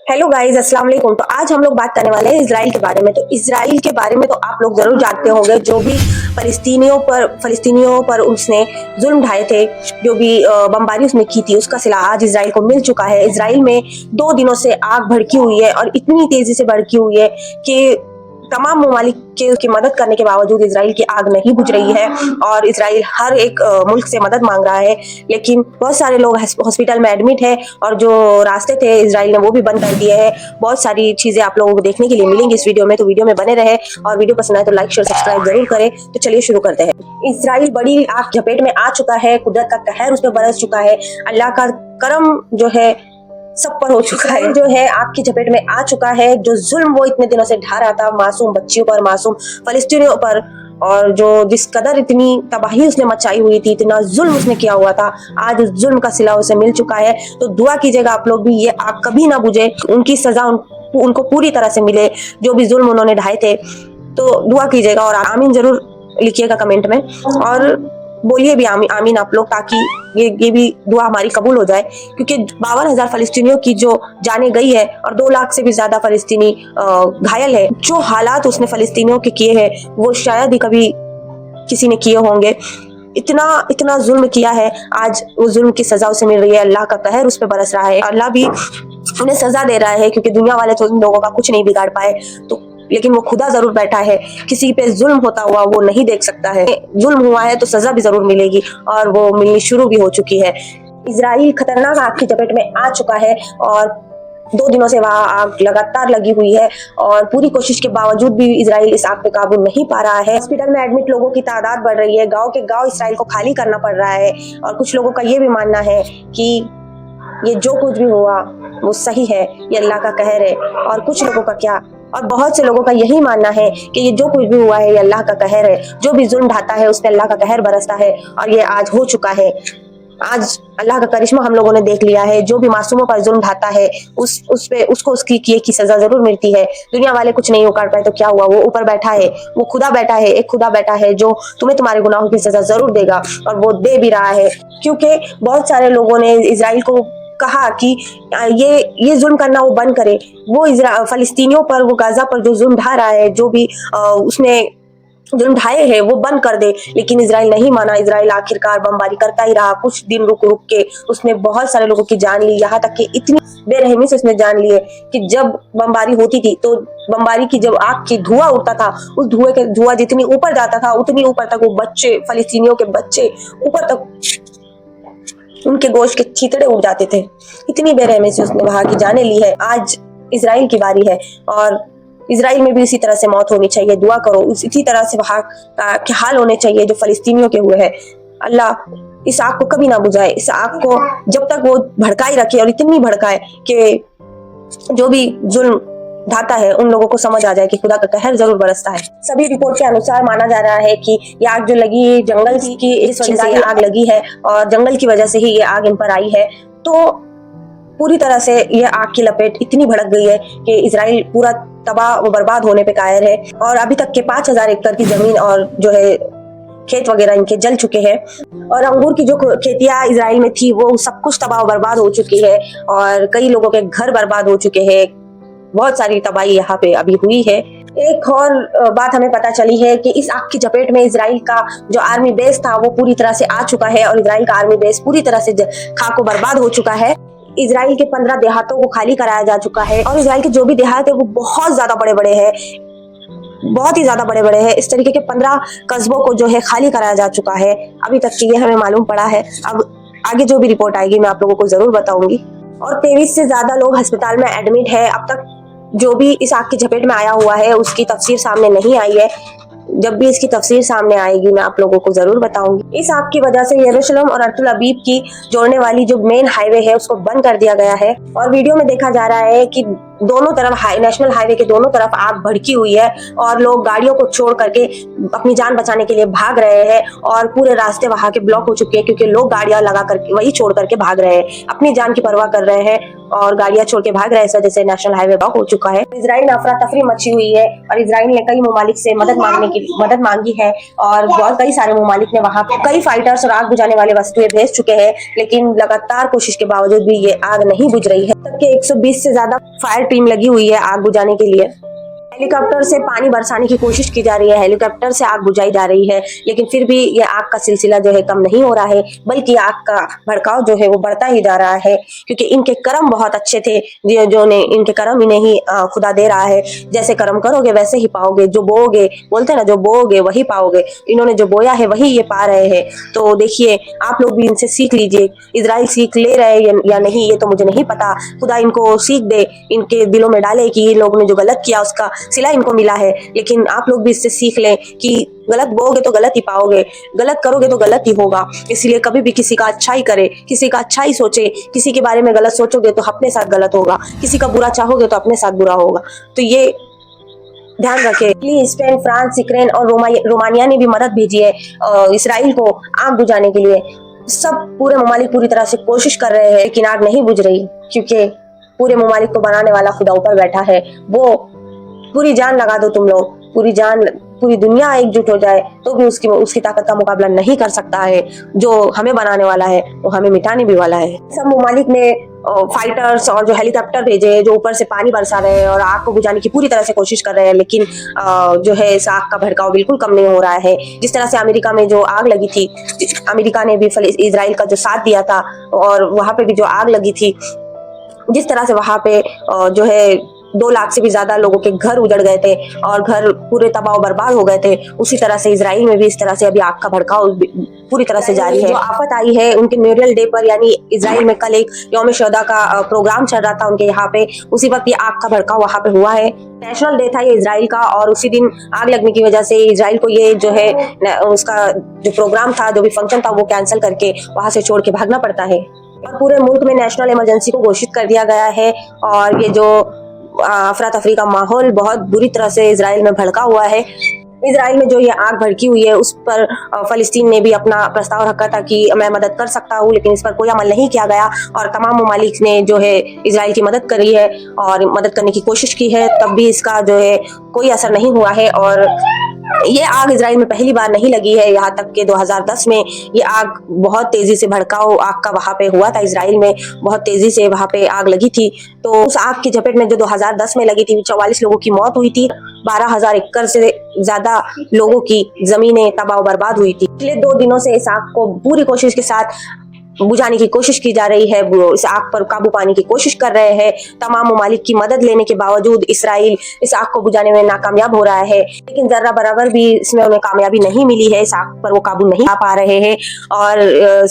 Hello guys, अस्सलाम वालेकुम। तो आज हम लोग बात करने वाले हैं इजराइल के बारे में। तो इजराइल के बारे में तो आप लोग जरूर जानते होंगे, जो भी फलस्तीनियों पर उसने जुल्म ढाए थे, जो भी बमबारी उसने की थी, उसका सिला आज इजराइल को मिल चुका है। इजराइल में 2 दिनों से आग भड़की हुई है और इतनी तेजी से भड़की हुई है कि तमाम ममालिक के उसकी मदद करने के बावजूद इजराइल की आग नहीं बुझ रही है और इजराइल हर एक मुल्क से मदद मांग रहा है। लेकिन बहुत सारे लोग हॉस्पिटल में एडमिट है और जो रास्ते थे इजराइल ने वो भी बंद कर दिए हैं। बहुत सारी चीजें आप लोगों को देखने के लिए मिलेंगी इस वीडियो में, तो वीडियो में बने रहे और वीडियो पसंद आए तो लाइक शेयर सब्सक्राइब जरूर करें। तो चलिए शुरू करते हैं। इजराइल बड़ी आग झपेट में आ चुका है, कुदरत का कहर उस पर बरस चुका है, अल्लाह का करम जो है सब पर हो चुका है, जो है आग की चपेट में आ चुका है। जो जुल्म वो इतने दिनों से ढा रहा था मासूम बच्चियों पर, मासूम फलस्तीनियों पर, और जो जिस कदर इतनी तबाही उसने मचाई हुई थी, इतना जुल्म उसने किया हुआ था, आज उस जुल्म का सिला उसे मिल चुका है। तो दुआ कीजिएगा आप लोग भी ये आग कभी ना बुझे, उनकी सजा उनको पूरी तरह से मिले, जो भी जुल्म उन्होंने ढाए थे। तो दुआ कीजिएगा और आमीन जरूर लिखिएगा कमेंट में, और बोलिए भी आमीन आप लोग, ताकि ये भी दुआ हमारी कबूल हो जाए। क्योंकि 52,000 फलस्तीनियों की जो जाने गई है और 2 लाख से भी ज्यादा फलस्तीनी घायल है। जो हालात उसने फलस्तीनियों के किए हैं वो शायद ही कभी किसी ने किए होंगे। इतना जुल्म किया है, आज वो जुल्म की सजा उसे मिल रही है। अल्लाह का कहर उस पर बरस रहा है, अल्लाह भी उन्हें सजा दे रहा है, क्योंकि दुनिया वाले तो उन लोगों का कुछ नहीं बिगाड़ पाए। तो लेकिन वो खुदा जरूर बैठा है, किसी पे जुल्म होता हुआ वो नहीं देख सकता है। जुल्म हुआ है तो सजा भी जरूर मिलेगी, और वो मिलनी शुरू भी हो चुकी है। इजराइल खतरनाक आग की चपेट में आ चुका है और 2 दिनों से वहां आग लगातार लगी हुई है, और पूरी कोशिश के बावजूद भी इजराइल इस आग पे काबू नहीं पा रहा है। हॉस्पिटल में एडमिट लोगों की तादाद बढ़ रही है, गांव के गांव इजराइल को खाली करना पड़ रहा है। और कुछ लोगों का ये भी मानना है कि ये जो कुछ भी हुआ वो सही है, ये अल्लाह का कहर है। और कुछ लोगों का क्या, और बहुत से लोगों का यही मानना है कि ये जो कुछ भी हुआ है ये अल्लाह का कहर है। जो भी जुल्म ढाता है उस पे अल्लाह का कहर बरसता है, और ये आज हो चुका है। आज अल्लाह का करिश्मा हम लोगों ने देख लिया है। जो भी मासूमों पर जुल्म ढाता है उसको उसकी किए की सजा जरूर मिलती है। दुनिया वाले कुछ नहीं उखाड़ पाए तो क्या हुआ, वो ऊपर बैठा है, वो खुदा बैठा है, एक खुदा बैठा है जो तुम्हें तुम्हारे गुनाहों की सजा जरूर देगा, और वो दे भी रहा है। क्योंकि बहुत सारे लोगों ने इजराइल को कहा कि ये जुल्म करना वो बंद करे, वो फलस्तीनियों पर, वो गाजा पर जो जुल्म ढा रहा है, जो भी उसने जुल्म ढाए हैं वो बंद कर दे। लेकिन इजराइल नहीं माना। इजराइल आखिरकार बमबारी करता ही रहा। कुछ दिन रुक रुक के उसने बहुत सारे लोगों की जान ली, यहाँ तक कि इतनी बेरहमी से उसने जान ली है कि जब बमबारी होती थी तो बमबारी की जब आग की धुआं उड़ता था, उस धुआं जितनी ऊपर जाता था उतनी ऊपर तक वो बच्चे, फलस्तीनियों के बच्चे ऊपर तक उनके गोश्त के छींतड़े उड़ जाते थे। इतनी बेरहमी से उसने वहां की जाने ली है। आज इजराइल की बारी है, और इजराइल में भी इसी तरह से मौत होनी चाहिए। दुआ करो इसी तरह से वहां का हाल होने चाहिए जो फलस्तीनियों के हुए हैं। अल्लाह इस आग को कभी ना बुझाए, इस आग को जब तक वो भड़काई रखे, और इतनी भड़काए कि जो भी जुल्म ढाता है उन लोगों को समझ आ जाए कि खुदा का कहर जरूर बरसता है। सभी रिपोर्ट के अनुसार माना जा रहा है कि ये आग जो लगी जंगल की इस वजह से ये आग लगी है, और जंगल की वजह से ही ये आग इन पर आई है। तो पूरी तरह से ये आग की लपेट इतनी भड़क गई है कि इजराइल पूरा तबाह व बर्बाद होने पे कायर है। और अभी तक के 5,000 एकड़ की जमीन और जो है खेत वगैरह इनके जल चुके हैं, और अंगूर की जो खेतियां इजराइल में थी वो सब कुछ तबाह बर्बाद हो चुकी है, और कई लोगों के घर बर्बाद हो चुके हैं। बहुत सारी तबाही यहाँ पे अभी हुई है। एक और बात हमें पता चली है कि इस आग की चपेट में इजराइल का जो आर्मी बेस था वो पूरी तरह से आ चुका है, और इजराइल का आर्मी बेस पूरी तरह से खाको बर्बाद हो चुका है। इजराइल के 15 देहातों को खाली कराया जा चुका है, और इजराइल के जो भी देहात है वो बहुत ज्यादा बड़े बड़े हैं, बहुत ही ज्यादा बड़े बड़े हैं। इस तरीके के 15 कस्बों को जो है खाली कराया जा चुका है। अभी तक ये हमें मालूम पड़ा है, अब आगे जो भी रिपोर्ट आएगी मैं आप लोगों को जरूर बताऊंगी। और 23 से ज्यादा लोग अस्पताल में एडमिट है। अब तक जो भी इस आग की चपेट में आया हुआ है उसकी तफसीर सामने नहीं आई है। जब भी इसकी तफसीर सामने आएगी मैं आप लोगों को जरूर बताऊंगी। इस आग की वजह से यरूशलेम और अर्तुल अबीब की जोड़ने वाली जो मेन हाईवे है उसको बंद कर दिया गया है, और वीडियो में देखा जा रहा है कि दोनों तरफ नेशनल हाईवे के दोनों तरफ आग भड़की हुई है और लोग गाड़ियों को छोड़ करके अपनी जान बचाने के लिए भाग रहे हैं और पूरे रास्ते वहां के ब्लॉक हो चुके हैं क्योंकि लोग गाड़ियां लगा करके वही छोड़ करके भाग रहे हैं, अपनी जान की परवाह कर रहे हैं और गाड़ियां छोड़ के भाग रहे हैं। इस वजह से नेशनल हाईवे ब्लॉक हो चुका है। इजराइल में अफरा तफरी मची हुई है और इजराइल ने कई ममालिक से मदद मांगी है और बहुत कई सारे ममालिक ने वहां कई फाइटर्स और आग बुझाने वाले वस्तुएं भेज चुके हैं, लेकिन लगातार कोशिश के बावजूद भी ये आग नहीं बुझ रही है। तब के 120 से ज्यादा फायर टीम लगी हुई है आग बुझाने के लिए। हेलीकॉप्टर से पानी बरसाने की कोशिश की जा रही है, हेलीकॉप्टर से आग बुझाई जा रही है, लेकिन फिर भी ये आग का सिलसिला जो है कम नहीं हो रहा है, बल्कि आग का भड़काव जो है वो बढ़ता ही जा रहा है क्योंकि इनके कर्म बहुत अच्छे थे। जो ने इनके कर्म इन्हें ही खुदा दे रहा है। जैसे कर्म करोगे वैसे ही पाओगे, जो बोओगे, बोलते हैं ना, जो बोओगे वही पाओगे। इन्होंने जो बोया है वही ये पा रहे हैं। तो देखिए, आप लोग भी इनसे सीख लीजिए। इजराइल सीख ले रहे हैं या नहीं ये तो मुझे नहीं पता, खुदा इनको सीख दे, इनके दिलों में डाले कि ये लोग ने जो गलत किया उसका सिला इनको मिला है। लेकिन आप लोग भी इससे सीख लें कि गलत बोओगे तो गलत ही पाओगे, गलत करोगे तो गलत ही होगा। इसलिए कभी भी किसी का अच्छा ही करे, किसी का अच्छा ही सोचे। किसी के बारे में गलत सोचोगे तो अपने साथ गलत होगा, किसी का बुरा चाहोगे तो अपने साथ बुरा होगा। तो ये ध्यान रखें। इटली, स्पेन, फ्रांस, यूक्रेन और रोमानिया ने भी मदद भेजी है इसराइल को आग बुझाने के लिए। सब पूरे ममालिक पूरी तरह से कोशिश कर रहे हैं, लेकिन आग नहीं बुझ रही क्योंकि पूरे ममालिक को बनाने वाला खुदा ऊपर बैठा है। वो पूरी जान लगा दो तुम लोग, पूरी दुनिया एकजुट हो जाए तो भी उसकी ताकत का मुकाबला नहीं कर सकता है। जो हमें बनाने वाला है वो हमें मिटाने भी वाला है। सब ममालिक ने फाइटर्स और जो हेलीकॉप्टर भेजे, जो ऊपर से पानी बरसा रहे हैं और आग को बुझाने की पूरी तरह से कोशिश कर रहे हैं, लेकिन जो है इस आग का भड़काव बिल्कुल कम नहीं हो रहा है। जिस तरह से अमेरिका में जो आग लगी थी, अमेरिका ने भी इजराइल का जो साथ दिया था और वहां पे भी जो आग लगी थी, जिस तरह से वहां पे जो है 2 लाख से भी ज्यादा लोगों के घर उजड़ गए थे और घर पूरे तबाह बर्बाद हो गए थे, उसी तरह से इजराइल में भी इस तरह से अभी आग का भड़काव पूरी तरह से जारी है। जो आफत आई है उनके मेमोरियल डे पर, यानी इजराइल में कल एक यौम शुहदा का प्रोग्राम चल रहा था उनके यहाँ पे, उसी वक्त ये आग का भड़काव वहां पे हुआ है। नेशनल डे था ये इजराइल का और उसी दिन आग लगने की वजह से इजराइल को ये जो है उसका जो प्रोग्राम था, जो भी फंक्शन था, वो कैंसिल करके वहां से छोड़ के भागना पड़ता है। और पूरे मुल्क में नेशनल इमरजेंसी को घोषित कर दिया गया है और ये जो अफरा तफरी का माहौल बहुत बुरी तरह से इजराइल में भड़का हुआ है। इजराइल में जो ये आग भड़की हुई है उस पर फलस्तीन ने भी अपना प्रस्ताव रखा था कि मैं मदद कर सकता हूँ, लेकिन इस पर कोई अमल नहीं किया गया और तमाम ममालिक ने जो है इजराइल की मदद करी है और मदद करने की कोशिश की है, तब भी इसका जो है कोई असर नहीं हुआ है। और ये आग इजराइल में पहली बार नहीं लगी है, यहाँ तक कि 2010 में ये आग बहुत तेजी से भड़काव आग का वहां पे हुआ था। इजराइल में बहुत तेजी से वहां पे आग लगी थी, तो उस आग की चपेट में जो 2010 में लगी थी 44 लोगों की मौत हुई थी, 12,000 एकड़ से ज्यादा लोगों की जमीनें तबाह बर्बाद हुई थी। पिछले 2 दिनों से इस आग को पूरी कोशिश के साथ बुझाने की कोशिश की जा रही है, इस आग पर काबू पाने की कोशिश कर रहे हैं। तमाम ममालिक की मदद लेने के बावजूद इसराइल इस आग को बुझाने में नाकामयाब हो रहा है, लेकिन जर्रा बराबर भी इसमें उन्हें कामयाबी नहीं मिली है। इस आग पर वो काबू नहीं पा रहे हैं और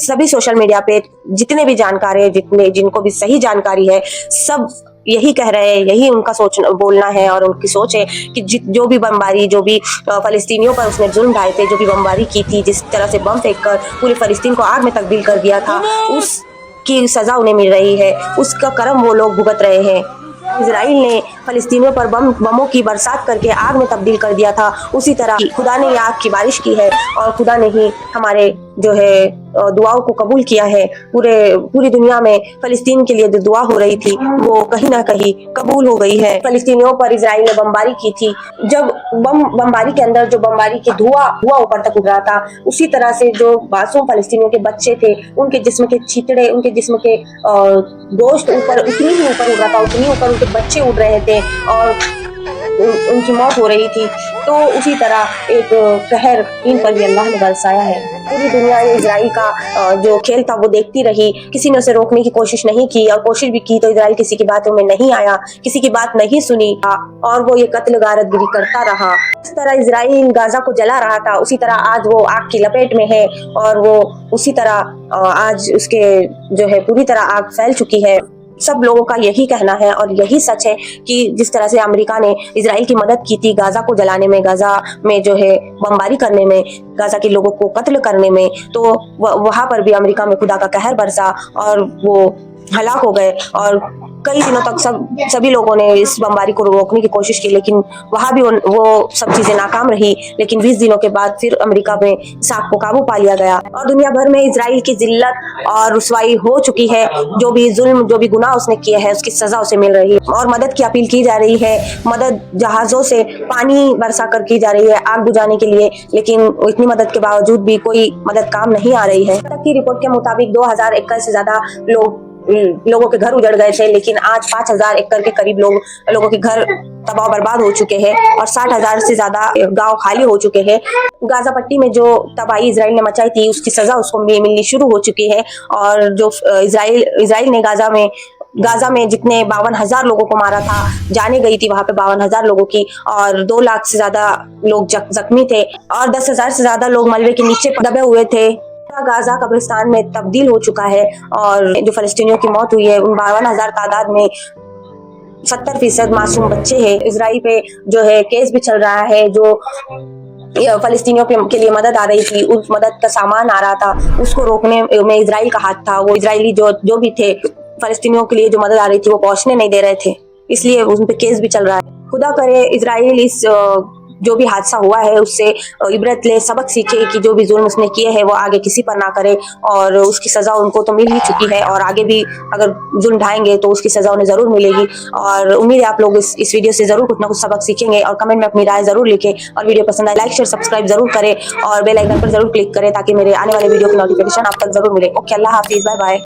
सभी सोशल मीडिया पे जितने भी जानकार है, जिनको भी सही जानकारी है, सब यही कह रहे हैं, यही उनका बोलना है और उनकी सोच है कि जो भी बमबारी, जो भी फलस्तीनियों पर उसने जुल्म ढाए थे, जो भी बमबारी की थी, जिस तरह से बम फेंक कर पूरे फलस्तीन को आग में तब्दील कर दिया था, उसकी सजा उन्हें मिल रही है, उसका कर्म वो लोग भुगत रहे हैं। इजराइल ने फलस्तीनियों पर बमों की बरसात करके आग में तब्दील कर दिया था, उसी तरह खुदा ने आग की बारिश की है और खुदा ने ही हमारे जो है दुआओं को कबूल किया है। पूरी दुनिया में फलस्तीन के लिए जो दुआ हो रही थी वो कहीं ना कहीं कबूल हो गई है। फलस्तीनियों पर इजराइल ने बमबारी की थी, जब बमबारी के अंदर जो बमबारी की धुआं ऊपर तक उड़ रहा था, उसी तरह से जो मासूम फलस्तीनियों के बच्चे थे, उनके जिस्म के छितड़े, उनके जिस्म के गोश्त ऊपर उतनी ही ऊपर उड़ रहा था, उतनी ऊपर उनके बच्चे उड़ रहे थे और उनकी मौत हो रही थी। तो उसी तरह एक कहर इन पर भी अल्लाह ने बरसाया है। पूरी दुनिया इजराइल का जो खेल था वो देखती रही, किसी ने उसे रोकने की कोशिश नहीं की और कोशिश भी की तो इजराइल किसी की बातों में नहीं आया, किसी की बात नहीं सुनी और वो ये कत्ल गारतगिरी करता रहा। इस तरह इजराइल गाजा को जला रहा था, उसी तरह आज वो आग की लपेट में है और वो उसी तरह आज उसके जो है पूरी तरह आग फैल चुकी है। सब लोगों का यही कहना है और यही सच है कि जिस तरह से अमेरिका ने इजराइल की मदद की थी गाजा को जलाने में, गाजा में जो है बमबारी करने में, गाजा के लोगों को कत्ल करने में, तो वहां पर भी अमेरिका में खुदा का कहर बरसा और वो हलाक हो गए और कई दिनों तक सभी लोगों ने इस बमबारी को रोकने की कोशिश की, लेकिन वहां भी वो सब चीजें नाकाम रही। लेकिन 20 दिनों के बाद फिर अमेरिका में इस आग को काबू पा लिया गया और दुनिया भर में इजराइल की जिल्लत और रुसवाई हो चुकी है। जो भी जुल्म, जो भी गुनाह उसने किए हैं, उसकी सजा उसे मिल रही है और मदद की अपील की जा रही है। मदद जहाजों से पानी बरसा कर की जा रही है आग बुझाने के लिए, लेकिन इतनी मदद के बावजूद भी कोई मदद काम नहीं आ रही है। तक की रिपोर्ट के मुताबिक 2000 एकड़ से ज्यादा लोगों के घर उजड़ गए थे, लेकिन आज 5000 एकड़ के करीब लोगों के घर तबाह बर्बाद हो चुके हैं और 60,000 से ज्यादा गांव खाली हो चुके हैं। गाजा पट्टी में जो तबाही इजराइल ने मचाई थी, उसकी सजा उसको मिलनी शुरू हो चुकी है और जो इजराइल ने गाजा में जितने 52,000 लोगों को मारा था, जाने गई थी वहां पे 52,000 लोगों की और 2 लाख से ज्यादा लोग जख्मी थे और 10,000 से ज्यादा लोग मलबे के नीचे दबे हुए थे। गाजा कब्रिस्तान में तब्दील हो चुका है और जो फलस्तीनियों की मौत हुई है उन 52,000 तादाद में 70% मासूम बच्चे हैं। इजराइल पे जो है केस भी चल रहा है। जो फलस्तीनियों के लिए मदद आ रही थी, उस मदद का सामान आ रहा था, उसको रोकने में इजराइल का हाथ था। वो इजरायली जो भी थे, फलस्तीनियों के लिए जो मदद आ रही थी वो पहुंचने नहीं दे रहे थे, इसलिए उन पे केस भी चल रहा है। खुदा करे इजराइल इस जो भी हादसा हुआ है उससे इबरत ले, सबक सीखे कि जो भी जुल्म उसने किए हैं वो आगे किसी पर ना करे और उसकी सजा उनको तो मिल ही चुकी है और आगे भी अगर जुल्म ढाएंगे तो उसकी सजा उन्हें जरूर मिलेगी। और उम्मीद है आप लोग इस वीडियो से जरूर कुछ ना कुछ सबक सीखेंगे और कमेंट में अपनी राय जरूर लिखें और वीडियो पसंद आए लाइक शेयर सब्सक्राइब जरूर करें और बेल आइकन पर जरूर क्लिक करें ताकि मेरे आने वाले वीडियो की नोटिफिकेशन आप तक जरूर मिले। ओके, अल्लाह हाफिज, बाय बाय।